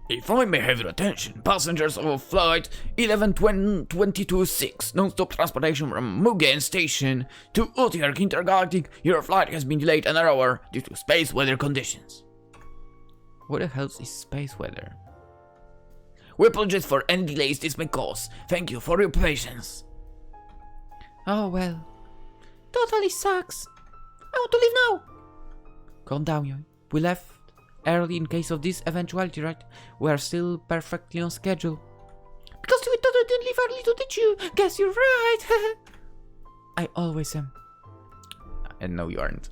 If I may have your attention, passengers of flight 11-22-6, non-stop transportation from Mugen Station to Uterik Intergalactic, your flight has been delayed an hour due to space weather conditions. What the hell is space weather? We apologize for any delays this may cause. Thank you for your patience. Oh well. Totally sucks. I want to leave now. Calm down, yo. We left early in case of this eventuality, right? We are still perfectly on schedule. Because we thought I didn't leave early to teach you. Guess you're right. I always am. And no, you aren't.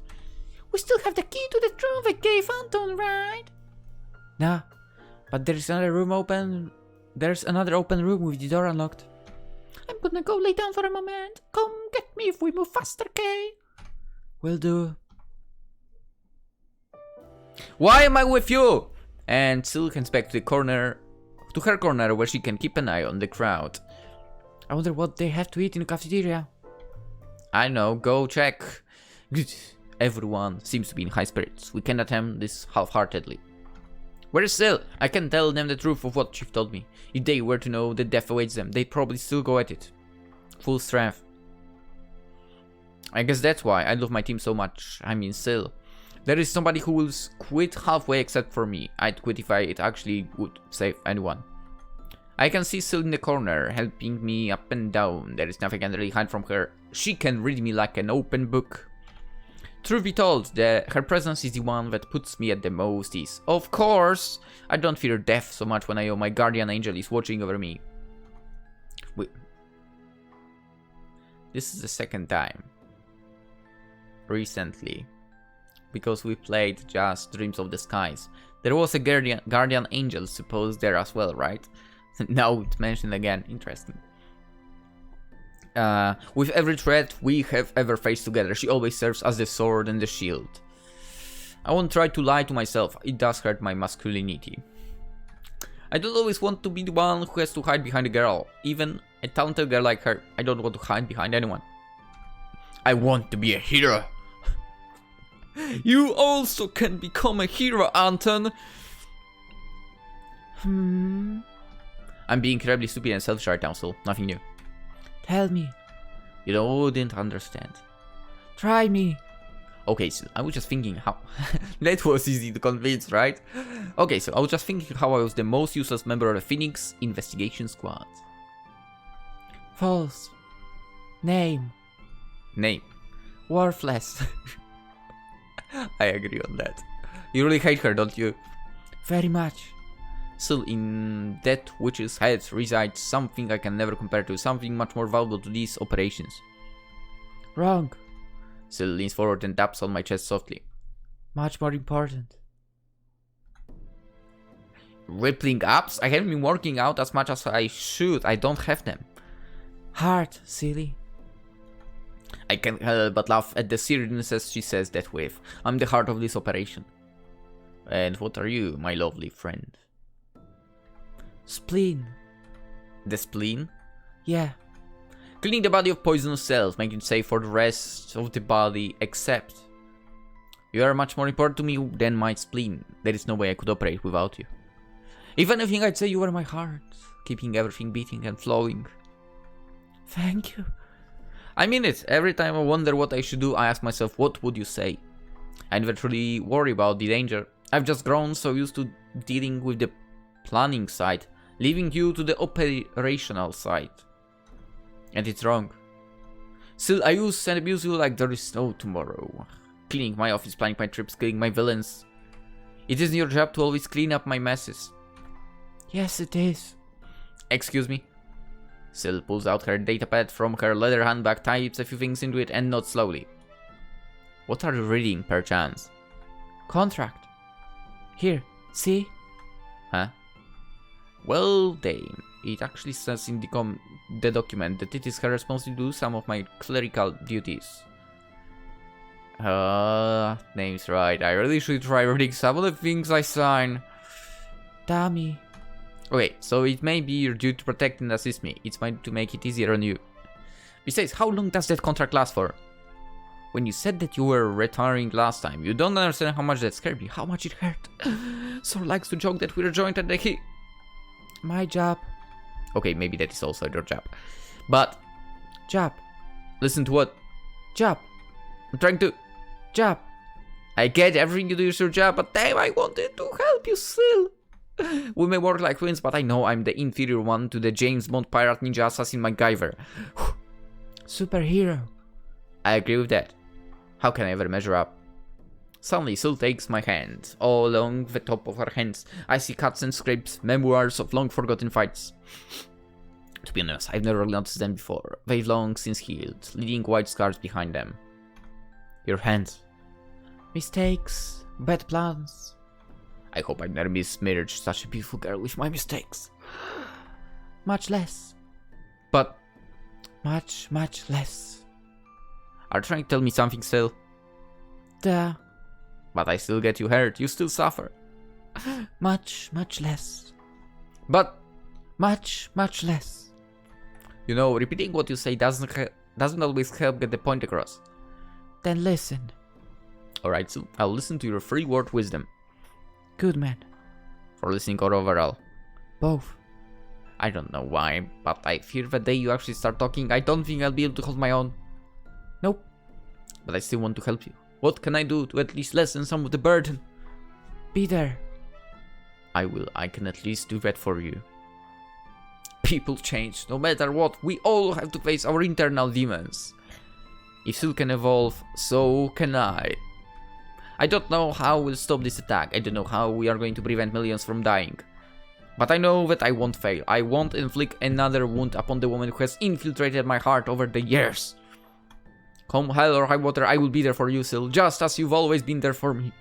We still have the key to the room we gave Anton, right? Nah, but there's another room open. There's another open room with the door unlocked. I'm gonna go lay down for a moment. Come get me if we move faster, okay? Will do. Why am I with you? And Sil heads back to her corner where she can keep an eye on the crowd. I wonder what they have to eat in the cafeteria. I know, go check. Good. Everyone seems to be in high spirits. We can attempt this half-heartedly. Where is Sil? I can tell them the truth of what Chief told me. If they were to know that death awaits them, they'd probably still go at it. Full strength. I guess that's why I love my team so much. I mean, Sil. There is somebody who will quit halfway except for me. I'd quit if it actually would save anyone. I can see Sil in the corner, helping me up and down. There is nothing I can really hide from her. She can read me like an open book. Truth be told, her presence is the one that puts me at the most ease. Of course, I don't fear death so much when I know my guardian angel is watching over me. This is the second time. Recently. Because we played just Dreams of the Skies. There was a guardian angel supposed there as well, right? Now it's mentioned again. Interesting. With every threat we have ever faced together, she always serves as the sword and the shield. I won't try to lie to myself, it does hurt my masculinity. I don't always want to be the one who has to hide behind a girl. Even a talented girl like her, I don't want to hide behind anyone. I want to be a hero. You also can become a hero, Anton. I'm being incredibly stupid and selfish right now, so nothing new. Tell me. You wouldn't understand. Try me. Okay, so I was just thinking how... that was easy to convince, right? Okay, so I was just thinking how I was the most useless member of the Phoenix Investigation Squad. False. Name. Worthless. I agree on that. You really hate her, don't you? Very much. Still, in that witch's head resides something I can never compare to, something much more valuable to these operations. Wrong. Still leans forward and taps on my chest softly. Much more important. Rippling ups? I haven't been working out as much as I should. I don't have them. Heart, silly. I can't help but laugh at the seriousness she says that with. I'm the heart of this operation. And what are you, my lovely friend? Spleen. The spleen? Yeah. Cleaning the body of poisonous cells, making it safe for the rest of the body, except... You are much more important to me than my spleen. There is no way I could operate without you. If anything, I'd say you are my heart, keeping everything beating and flowing. Thank you. I mean it. Every time I wonder what I should do, I ask myself, what would you say? I never truly worry about the danger. I've just grown so used to dealing with the planning side, leaving you to the operational side. And it's wrong. Still, I use and abuse you like there is no tomorrow. Cleaning my office, planning my trips, killing my villains. It isn't your job to always clean up my messes. Yes, it is. Excuse me? Sil pulls out her datapad from her leather handbag, types a few things into it, and nods slowly. What are you reading, perchance? Contract. Here, see? Huh? Well, Dame, it actually says in the document that it is her responsibility to do some of my clerical duties. Name's right. I really should try reading some of the things I sign. Dummy. Okay, so it may be your duty to protect and assist me. It's mine to make it easier on you. Besides, how long does that contract last for? when you said that you were retiring last time, you don't understand how much that scared me, how much it hurt. Sor likes to joke that we're joined at the hip. My job. Okay, maybe that is also your job. But, job. Listen to what? Job. I'm trying to... Job. I get everything you do is your job, but damn, I wanted to help you still. We may work like twins, but I know I'm the inferior one to the James Bond pirate ninja assassin MacGyver. Superhero. I agree with that. How can I ever measure up? Suddenly, Syl takes my hand. All along the top of her hands, I see cuts and scrapes, memoirs of long-forgotten fights. To be honest, I've never noticed them before. They've long since healed, leaving white scars behind them. Your hands. Mistakes, bad plans. I hope I never besmirch such a beautiful girl with my mistakes. Much less. But much, much less. Are you trying to tell me something still? Duh. But I still get you hurt, you still suffer. Much, much less. But much, much less. You know, repeating what you say doesn't always help get the point across. Then listen. Alright, so I'll listen to your free word wisdom. Good man. For listening or overall? Both. I don't know why, but I fear the day you actually start talking, I don't think I'll be able to hold my own. Nope. But I still want to help you. What can I do to at least lessen some of the burden? Be there. I will. I can at least do that for you. People change. No matter what, we all have to face our internal demons. If Syl can evolve, so can I. I don't know how we'll stop this attack. I don't know how we are going to prevent millions from dying. But I know that I won't fail. I won't inflict another wound upon the woman who has infiltrated my heart over the years. Come hell or high water, I will be there for you, Syl, just as you've always been there for me.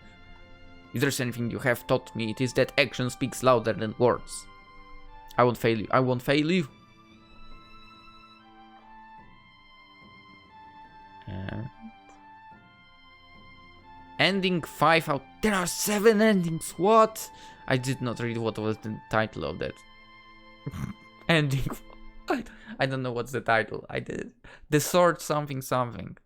If there's anything you have taught me, it is that action speaks louder than words. I won't fail you. I won't fail you. Ending 5 out. There are 7 endings. What? I did not read what was the title of that. Ending. I don't know what's the title. I did. The sword something something.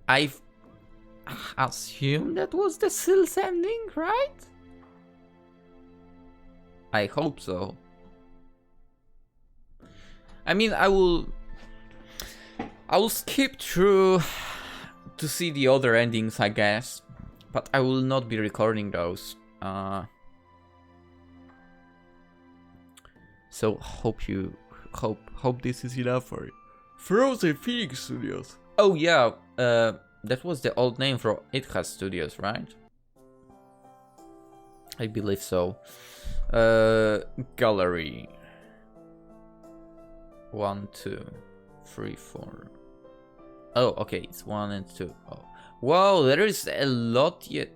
I've assumed that was the Syl's ending, right? I hope so. I mean, I will skip through to see the other endings, I guess, but I will not be recording those. So hope this is enough for you. Frozen Phoenix Studios. Oh yeah, that was the old name for IDHAS Studios, right? I believe so. Gallery. 1, 2, 3, 4. Oh, okay, it's 1 and 2. Oh. Whoa, there is a lot yet.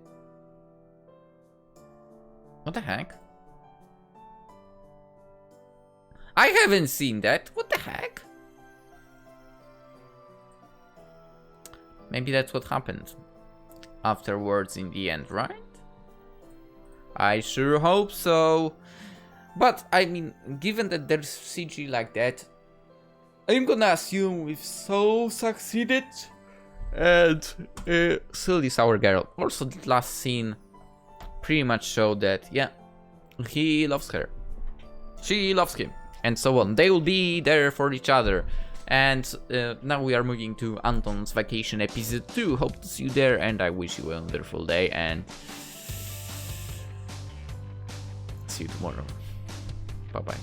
What the heck? I haven't seen that. What the heck? Maybe that's what happened afterwards in the end, right? I sure hope so. But, I mean, given that there's CG like that, I'm gonna assume we've so succeeded. And Syl is our girl. Also, the last scene pretty much showed that, yeah, he loves her. She loves him. And so on. They will be there for each other. And now we are moving to Anton's vacation episode 2. Hope to see you there. And I wish you a wonderful day. And see you tomorrow. Bye-bye.